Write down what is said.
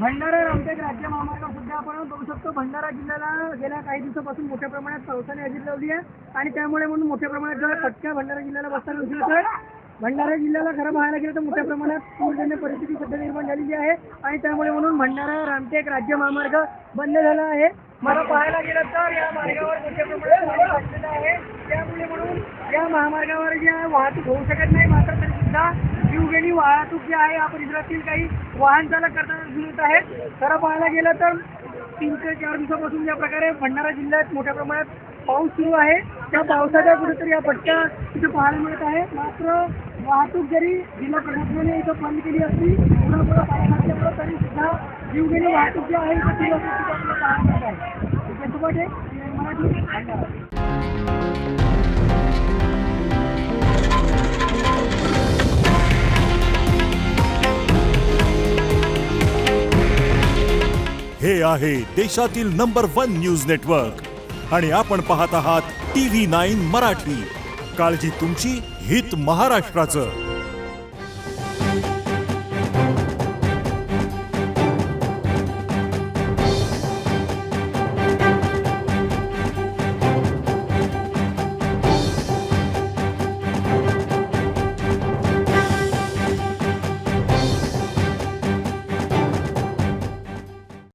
भंडारा रामटेक राज्य महामार्ग सध्या आपण बघू शकतो. भंडारा जिल्ह्याला गेल्या काही दिवसापासून मोठ्या प्रमाणात पावसाने हजेरी लावली आहे आणि त्यामुळे म्हणून मोठ्या प्रमाणात जो फटका भंडारा जिल्ह्याला बसताना दिसत आहे. भंडारा जिल्ह्याला खरं पाहायला गेलं तर मोठ्या प्रमाणात पूरजन्य परिस्थिती सध्या निर्माण झालेली आहे आणि त्यामुळे म्हणून भंडारा रामटेक राज्य महामार्ग बंद झाला आहे. मला पाहायला गेलं तर या मार्गावर मोठ्या प्रमाणात पाणी साचलेलं आहे. त्यामुळे म्हणून या महामार्गावर जी आहे वाहतूक होऊ शकत नाही. मात्र तरी सुद्धा जीवघेणी वाहतूक जी आहे या परिसरातील काही वाहन चालक करताना दिसून येत आहेत. खरं पाहायला गेलं तर 3 ते 4 दिवसापासून ज्या प्रकारे भंडारा जिल्ह्यात मोठ्या प्रमाणात पाऊस सुरू आहे त्या पावसाच्या कुठेतरी या फटका तिथे पाहायला मिळत आहे. मात्र वाहतूक जरी जिल्हा प्रशासनाने इथं बंद केली असली पुढं पाणी असल्यामुळे तरी सुद्धा जीवघेणी वाहतूक जी आहे इथं सुरू असल्याची आपल्याला पाहायला मिळत आहे. त्यासोबत मराठी भंडारा. हे आहे देशातील नंबर 1 न्यूज नेटवर्क आणि आपण पाहत आहात TV9 मराठी. काळजी तुमची, हित महाराष्ट्राचं.